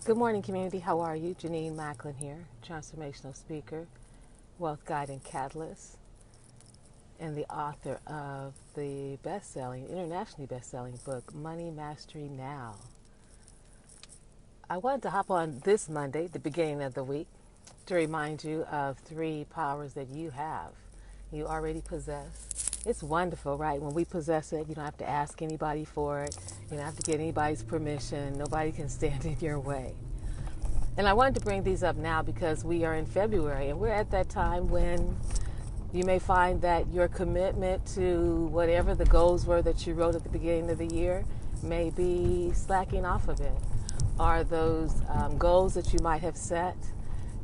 Good morning, community. How are you? Janine Macklin here, transformational speaker, wealth guide and catalyst, and the author of the internationally best-selling book, Money Mastery Now. I wanted to hop on this Monday, the beginning of the week, to remind you of 3 powers that you have, you already possess. It's wonderful, right? When we possess it, you don't have to ask anybody for it. You don't have to get anybody's permission. Nobody can stand in your way. And I wanted to bring these up now because we are in February, and we're at that time when you may find that your commitment to whatever the goals were that you wrote at the beginning of the year may be slacking off a bit. Or those goals that you might have set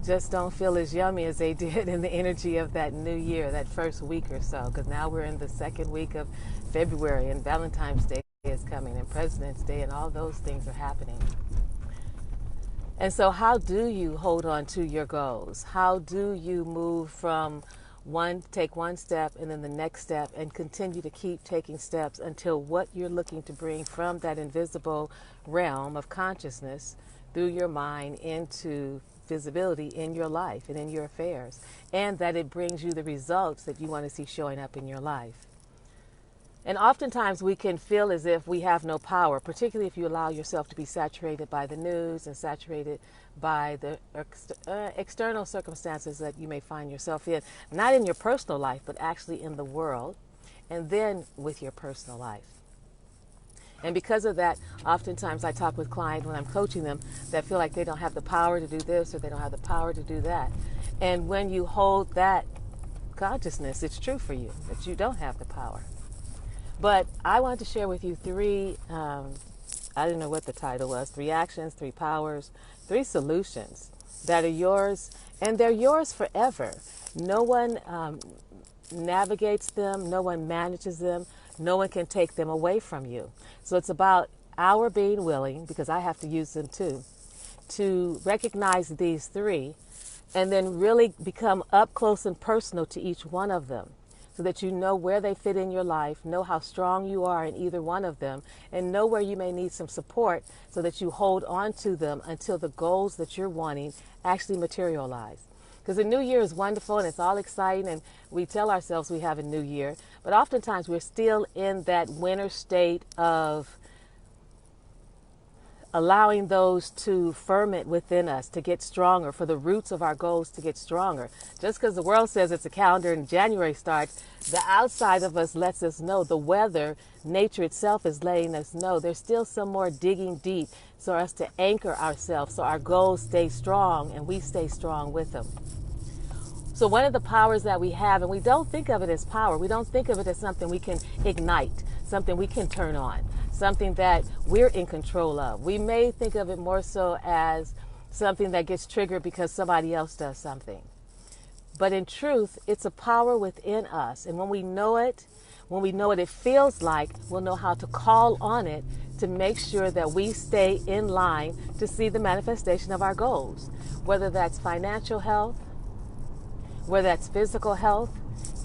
just don't feel as yummy as they did in the energy of that new year, that first week or so, because now we're in the second week of February, and Valentine's Day is coming, and President's Day, and all those things are happening. And so how do you hold on to your goals? How do you move from take one step and then the next step and continue to keep taking steps until what you're looking to bring from that invisible realm of consciousness through your mind into visibility in your life and in your affairs, and that it brings you the results that you want to see showing up in your life? And oftentimes we can feel as if we have no power, particularly if you allow yourself to be saturated by the news and saturated by the external circumstances that you may find yourself in, not in your personal life, but actually in the world, and then with your personal life. And because of that, oftentimes I talk with clients when I'm coaching them that feel like they don't have the power to do this or they don't have the power to do that. And when you hold that consciousness, it's true for you that you don't have the power. But I wanted to share with you 3, I didn't know what the title was, 3 actions, 3 powers, 3 solutions that are yours, and they're yours forever. No one navigates them, no one manages them, no one can take them away from you. So it's about our being willing, because I have to use them too, to recognize these 3 and then really become up close and personal to each one of them, so that you know where they fit in your life, know how strong you are in either one of them, and know where you may need some support so that you hold on to them until the goals that you're wanting actually materialize. Because the new year is wonderful and it's all exciting, and we tell ourselves we have a new year, but oftentimes we're still in that winter state of allowing those to ferment within us to get stronger, for the roots of our goals to get stronger. Just because the world says it's a calendar and January starts, the outside of us lets us know, the weather, nature itself is letting us know there's still some more digging deep for us to anchor ourselves so our goals stay strong and we stay strong with them. So one of the powers that we have, and we don't think of it as power, we don't think of it as something we can ignite, something we can turn on, something that we're in control of. We may think of it more so as something that gets triggered because somebody else does something. But in truth, it's a power within us. And when we know it, it feels like, we'll know how to call on it to make sure that we stay in line to see the manifestation of our goals. Whether that's financial health, whether that's physical health,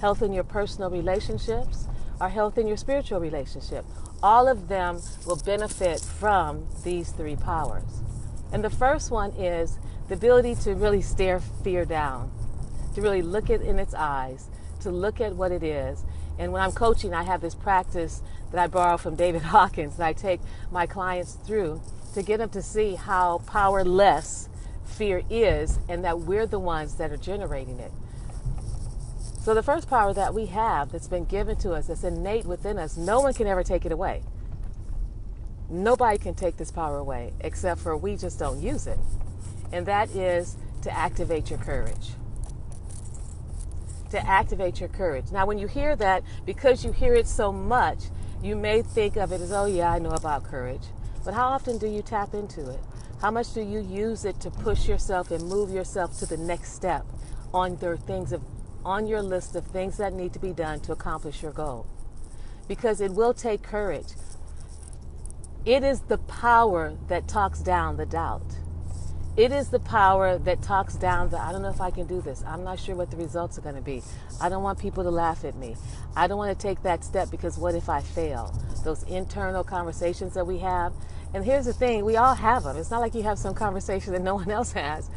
health in your personal relationships, or health in your spiritual relationship. All of them will benefit from these 3 powers. And the first one is the ability to really stare fear down, to really look it in its eyes, to look at what it is. And when I'm coaching, I have this practice that I borrow from David Hawkins, and I take my clients through to get them to see how powerless fear is, and that we're the ones that are generating it. So the first power that we have that's been given to us, that's innate within us, no one can ever take it away. Nobody can take this power away except for we just don't use it. And that is to activate your courage. To activate your courage. Now when you hear that, because you hear it so much, you may think of it as, oh yeah, I know about courage. But how often do you tap into it? How much do you use it to push yourself and move yourself to the next step on your list of things that need to be done to accomplish your goal? Because it will take courage. It is the power that talks down the doubt. It is the power that talks down I don't know if I can do this. I'm not sure what the results are going to be. I don't want people to laugh at me. I don't want to take that step because what if I fail? Those internal conversations that we have, And here's the thing, we all have them. It's not like you have some conversation that no one else has.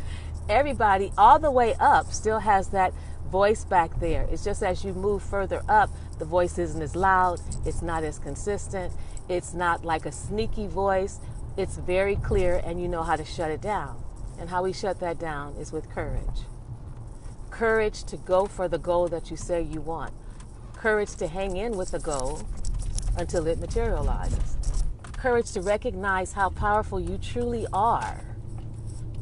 Everybody all the way up still has that voice back there. It's just as you move further up, the voice isn't as loud, it's not as consistent, it's not like a sneaky voice. It's very clear and you know how to shut it down. And how we shut that down is with courage. Courage to go for the goal that you say you want. Courage to hang in with the goal until it materializes. Courage to recognize how powerful you truly are.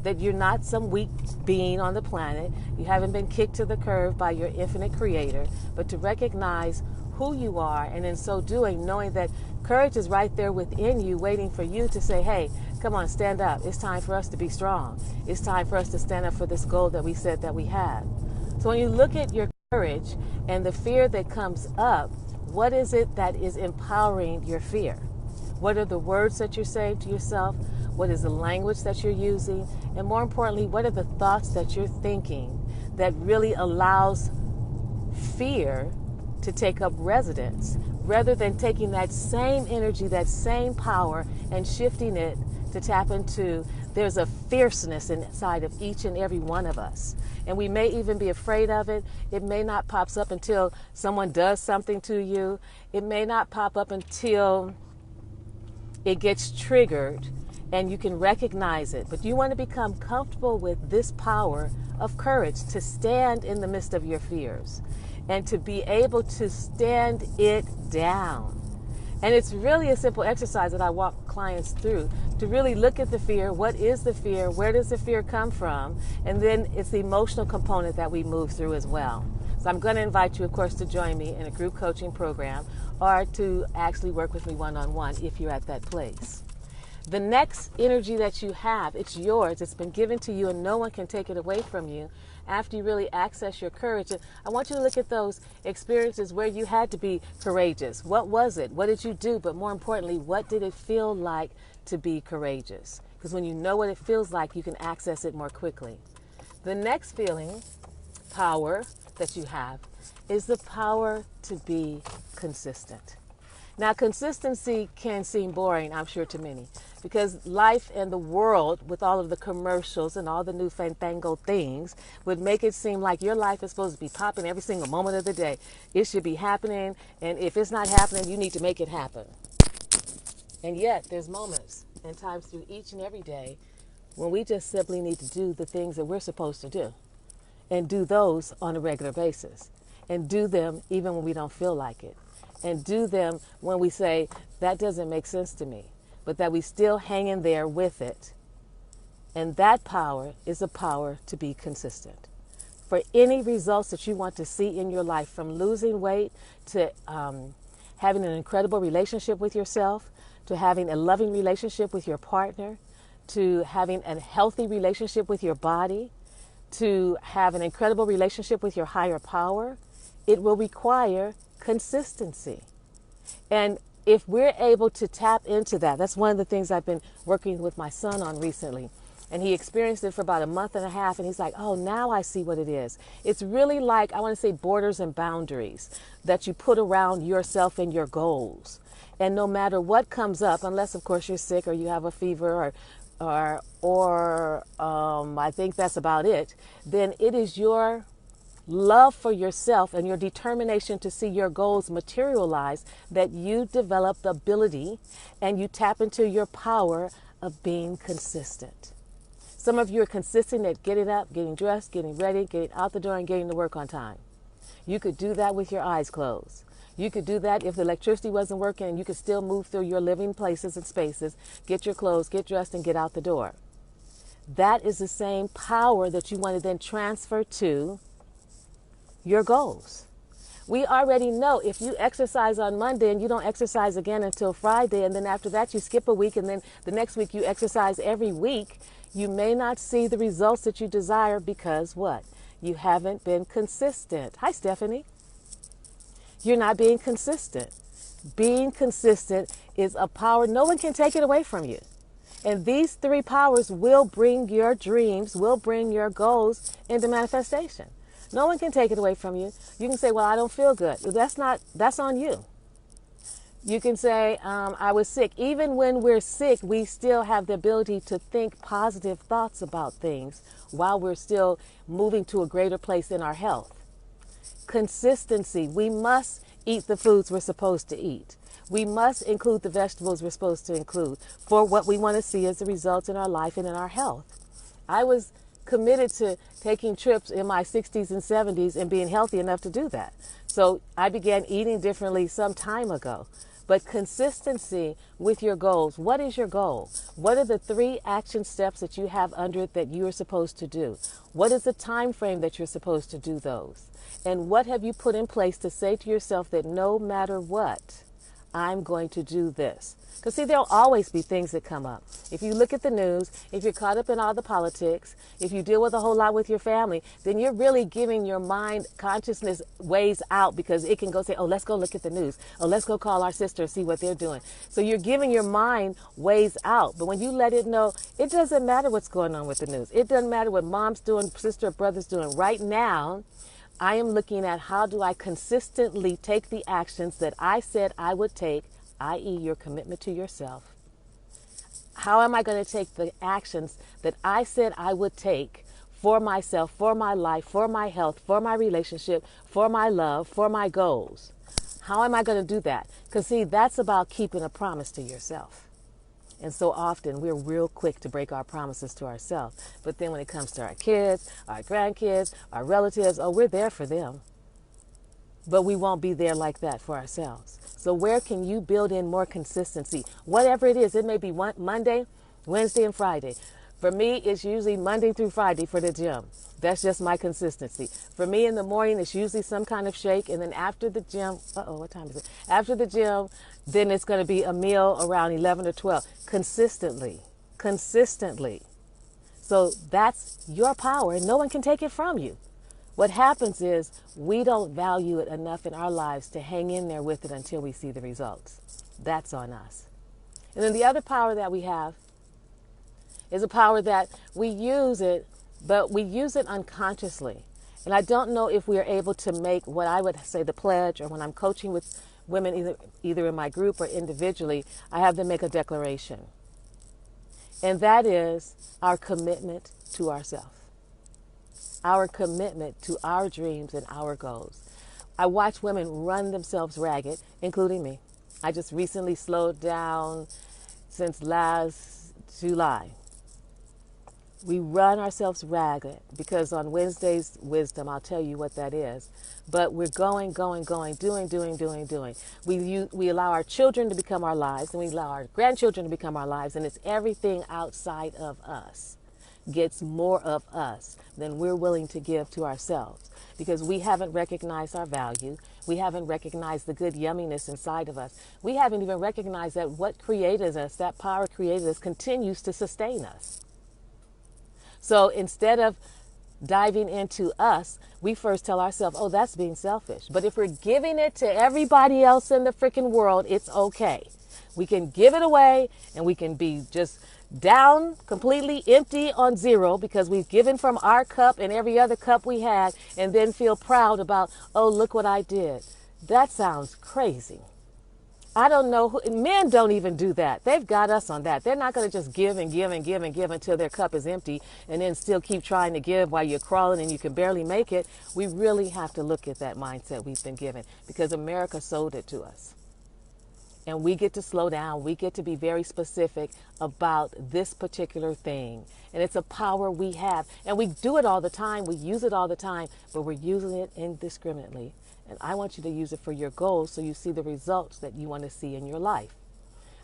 That you're not some weak being on the planet. You haven't been kicked to the curb by your infinite creator, but to recognize who you are, and in so doing, knowing that courage is right there within you, waiting for you to say, hey, come on, stand up. It's time for us to be strong. It's time for us to stand up for this goal that we said that we had. So when you look at your courage and the fear that comes up, what is it that is empowering your fear? What are the words that you're saying to yourself? What is the language that you're using? And more importantly, what are the thoughts that you're thinking that really allows fear to take up residence, rather than taking that same energy, that same power, and shifting it to tap into, there's a fierceness inside of each and every one of us. And we may even be afraid of it. It may not pop up until someone does something to you. It may not pop up until it gets triggered and you can recognize it. But you want to become comfortable with this power of courage to stand in the midst of your fears and to be able to stand it down. And it's really a simple exercise that I walk clients through to really look at the fear. What is the fear? Where does the fear come from? And then it's the emotional component that we move through as well. So I'm going to invite you, of course, to join me in a group coaching program or to actually work with me one-on-one if you're at that place. The next energy that you have, it's yours. It's been given to you and no one can take it away from you after you really access your courage. And I want you to look at those experiences where you had to be courageous. What was it? What did you do? But more importantly, what did it feel like to be courageous? Because when you know what it feels like, you can access it more quickly. The next feeling, power, that you have is the power to be consistent. Now, consistency can seem boring, I'm sure, to many, because life and the world, with all of the commercials and all the new fandangled things, would make it seem like your life is supposed to be popping every single moment of the day. It should be happening, and if it's not happening, you need to make it happen. And yet, there's moments and times through each and every day when we just simply need to do the things that we're supposed to do, and do those on a regular basis, and do them even when we don't feel like it. And do them when we say, that doesn't make sense to me, but that we still hang in there with it. And that power is a power to be consistent. For any results that you want to see in your life, from losing weight to having an incredible relationship with yourself, to having a loving relationship with your partner, to having a healthy relationship with your body, to have an incredible relationship with your higher power, it will require consistency. And if we're able to tap into that, that's one of the things I've been working with my son on recently. And he experienced it for about a month and a half, and he's like, oh, now I see what it is. It's really like, I want to say, borders and boundaries that you put around yourself and your goals. And no matter what comes up, unless, of course, you're sick or you have a fever or I think that's about it, then it is your love for yourself and your determination to see your goals materialize that you develop the ability and you tap into your power of being consistent. Some of you are consistent at getting up, getting dressed, getting ready, getting out the door, and getting to work on time. You could do that with your eyes closed. You could do that if the electricity wasn't working, and you could still move through your living places and spaces, get your clothes, get dressed, and get out the door. That is the same power that you want to then transfer to your goals. We already know if you exercise on Monday and you don't exercise again until Friday, and then after that you skip a week, and then the next week you exercise every week, you may not see the results that you desire because what? You haven't been consistent. Hi, Stephanie. You're not being consistent. Being consistent is a power. No one can take it away from you. And these three powers will bring your dreams, will bring your goals into manifestation. No one can take it away from you. You can say, well, I don't feel good. That's on you. You can say, I was sick. Even when we're sick, we still have the ability to think positive thoughts about things while we're still moving to a greater place in our health. Consistency. We must eat the foods we're supposed to eat. We must include the vegetables we're supposed to include for what we want to see as the results in our life and in our health. I was committed to taking trips in my 60s and 70s and being healthy enough to do that. So I began eating differently some time ago. But consistency with your goals. What is your goal? What are the 3 action steps that you have under it that you are supposed to do? What is the time frame that you're supposed to do those? And what have you put in place to say to yourself that no matter what, I'm going to do this? Because see, there'll always be things that come up. If you look at the news, if you're caught up in all the politics, if you deal with a whole lot with your family, then you're really giving your mind consciousness ways out, because it can go say, oh, let's go look at the news. Oh, let's go call our sister and see what they're doing. So you're giving your mind ways out. But when you let it know, it doesn't matter what's going on with the news. It doesn't matter what mom's doing, sister or brother's doing. Right now, I am looking at how do I consistently take the actions that I said I would take, i.e. your commitment to yourself. How am I going to take the actions that I said I would take for myself, for my life, for my health, for my relationship, for my love, for my goals? How am I going to do that? Because see, that's about keeping a promise to yourself. And so often we're real quick to break our promises to ourselves. But then when it comes to our kids, our grandkids, our relatives, oh, we're there for them. But we won't be there like that for ourselves. So where can you build in more consistency? Whatever it is, it may be Monday, Wednesday, and Friday. For me, it's usually Monday through Friday for the gym. That's just my consistency. For me in the morning, it's usually some kind of shake. And then after the gym, what time is it? After the gym, then it's going to be a meal around 11 or 12. Consistently. So that's your power. No one can take it from you. What happens is we don't value it enough in our lives to hang in there with it until we see the results. That's on us. And then the other power that we have is a power that we use it, but we use it unconsciously. And I don't know if we are able to make what I would say the pledge, or when I'm coaching with women, either in my group or individually, I have them make a declaration. And that is our commitment to ourselves. Our commitment to our dreams and our goals. I watch women run themselves ragged, including me. I just recently slowed down since last July. We run ourselves ragged because on Wednesday's wisdom, I'll tell you what that is. But we're going, doing. We allow our children to become our lives, and we allow our grandchildren to become our lives, and it's everything outside of us gets more of us than we're willing to give to ourselves, because we haven't recognized our value. We haven't recognized the good yumminess inside of us. We haven't even recognized that what created us, that power created us, continues to sustain us. So instead of diving into us, we first tell ourselves, oh, that's being selfish. But if we're giving it to everybody else in the freaking world, it's okay. We can give it away, and we can be just down, completely empty on zero, because we've given from our cup and every other cup we had, and then feel proud about, oh, look what I did. That sounds crazy. I don't know. Men don't even do that. They've got us on that. They're not going to just give until their cup is empty and then still keep trying to give while you're crawling and you can barely make it. We really have to look at that mindset we've been given, because America sold it to us. And we get to slow down. We get to be very specific about this particular thing. And it's a power we have. And we do it all the time. We use it all the time, but we're using it indiscriminately. And I want you to use it for your goals so you see the results that you want to see in your life.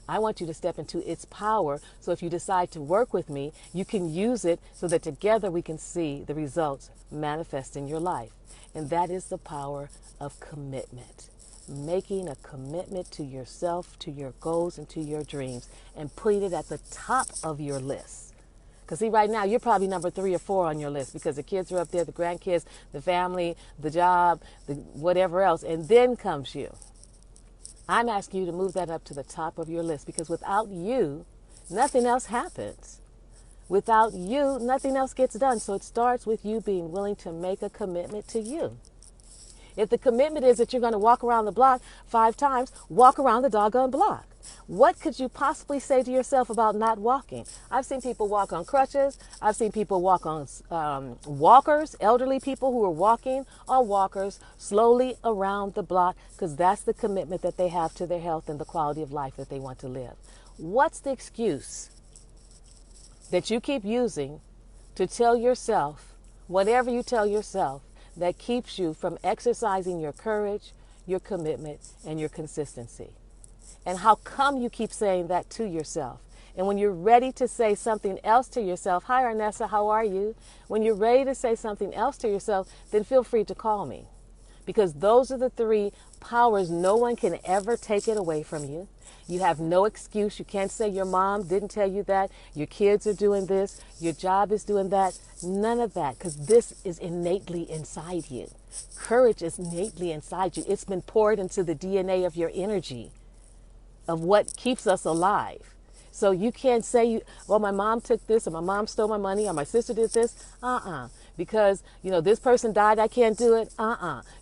I want you to step into its power, so if you decide to work with me, you can use it so that together we can see the results manifest in your life. And that is the power of commitment. Making a commitment to yourself, to your goals, and to your dreams, and putting it at the top of your list. Because see, right now, you're probably number 3 or 4 on your list, because the kids are up there, the grandkids, the family, the job, the whatever else, and then comes you. I'm asking you to move that up to the top of your list, because without you, nothing else happens. Without you, nothing else gets done. So it starts with you being willing to make a commitment to you. If the commitment is that you're going to walk around the block 5 times, walk around the doggone block. What could you possibly say to yourself about not walking? I've seen people walk on crutches. I've seen people walk on walkers, elderly people who are walking on walkers slowly around the block because that's the commitment that they have to their health and the quality of life that they want to live. What's the excuse that you keep using to tell yourself, whatever you tell yourself, that keeps you from exercising your courage, your commitment, and your consistency? And how come you keep saying that to yourself? And when you're ready to say something else to yourself, hi Arnessa, how are you? When you're ready to say something else to yourself, then feel free to call me. Because those are the 3 powers. No one can ever take it away from you. You have no excuse. You can't say your mom didn't tell you that. Your kids are doing this. Your job is doing that. None of that, because this is innately inside you. Courage is innately inside you. It's been poured into the DNA of your energy, of what keeps us alive. So you can't say, well, my mom took this, or my mom stole my money, or my sister did this. Because, this person died, I can't do it.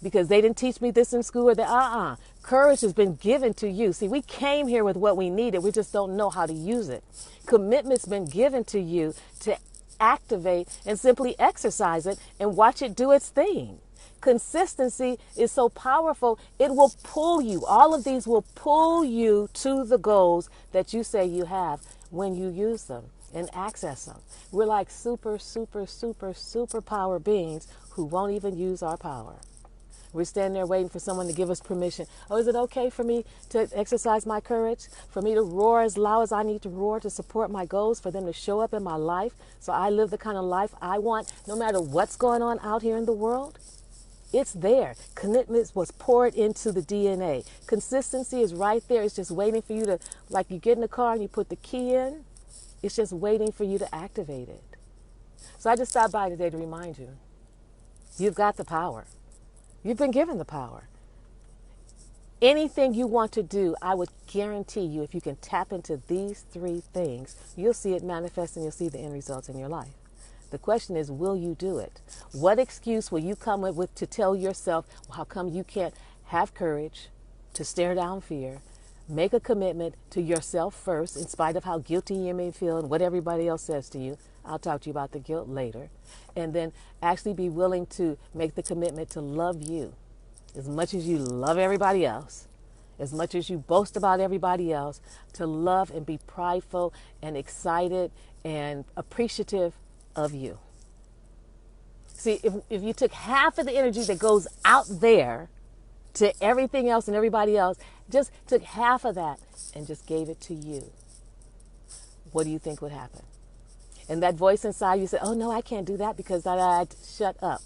Because they didn't teach me this in school, or that. Courage has been given to you. See, we came here with what we needed. We just don't know how to use it. Commitment's been given to you to activate and simply exercise it and watch it do its thing. Consistency is so powerful, it will pull you. All of these will pull you to the goals that you say you have when you use them and access them. We're like super power beings who won't even use our power. We're standing there waiting for someone to give us permission. Oh, is it okay for me to exercise my courage? For me to roar as loud as I need to roar to support my goals, for them to show up in my life so I live the kind of life I want no matter what's going on out here in the world? It's there. Commitment was poured into the DNA. Consistency is right there. It's just waiting for you to, like you get in the car and you put the key in, it's just waiting for you to activate it. So I just stopped by today to remind you, you've got the power. You've been given the power. Anything you want to do, I would guarantee you, if you can tap into these 3 things, you'll see it manifest and you'll see the end results in your life. The question is, will you do it? What excuse will you come up with to tell yourself how come you can't have courage to stare down fear, make a commitment to yourself first, in spite of how guilty you may feel and what everybody else says to you? I'll talk to you about the guilt later. And then actually be willing to make the commitment to love you as much as you love everybody else, as much as you boast about everybody else, to love and be prideful and excited and appreciative of you. See, if you took half of the energy that goes out there to everything else and everybody else, just took half of that and just gave it to you, what do you think would happen? And that voice inside you said, oh no, I can't do that because shut up.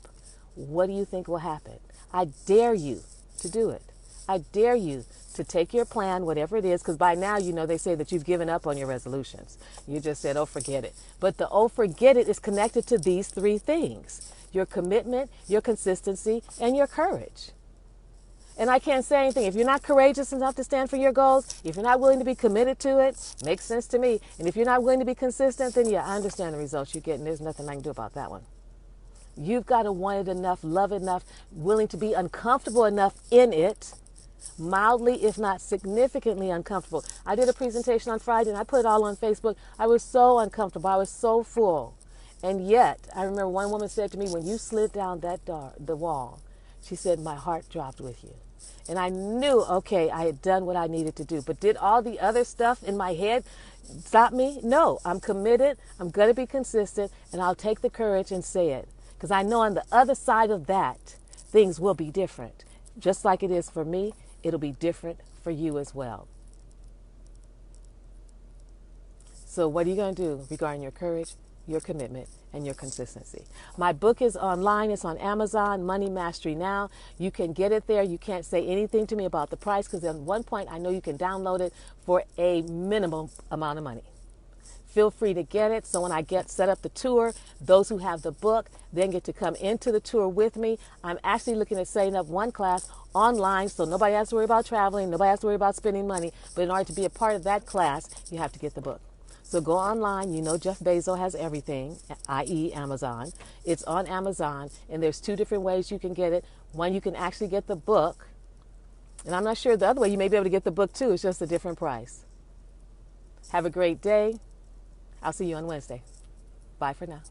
What do you think will happen? I dare you to do it. I dare you to take your plan, whatever it is, because by now, they say that you've given up on your resolutions. You just said, oh, forget it. But the oh, forget it is connected to these 3 things: your commitment, your consistency, and your courage. And I can't say anything. If you're not courageous enough to stand for your goals, if you're not willing to be committed to it, makes sense to me. And if you're not willing to be consistent, then yeah, I understand the results you get, and there's nothing I can do about that one. You've got to want it enough, love it enough, willing to be uncomfortable enough in it, mildly, if not significantly uncomfortable. I did a presentation on Friday and I put it all on Facebook. I was so uncomfortable. I was so full. And yet, I remember one woman said to me, when you slid down the wall, she said, my heart dropped with you. And I knew, okay, I had done what I needed to do. But did all the other stuff in my head stop me? No, I'm committed. I'm going to be consistent, and I'll take the courage and say it. Because I know on the other side of that, things will be different. Just like it is for me, it'll be different for you as well. So what are you going to do regarding your courage, your commitment, and your consistency? My book is online. It's on Amazon, Money Mastery Now. You can get it there. You can't say anything to me about the price because at one point I know you can download it for a minimum amount of money. Feel free to get it. So when I set up the tour, those who have the book then get to come into the tour with me. I'm actually looking at setting up one class online so nobody has to worry about traveling, nobody has to worry about spending money. But in order to be a part of that class, you have to get the book. So go online. You know Jeff Bezos has everything, i.e. Amazon. It's on Amazon, and there's two different ways you can get it. One, you can actually get the book, and I'm not sure the other way. You may be able to get the book too. It's just a different price. Have a great day. I'll see you on Wednesday. Bye for now.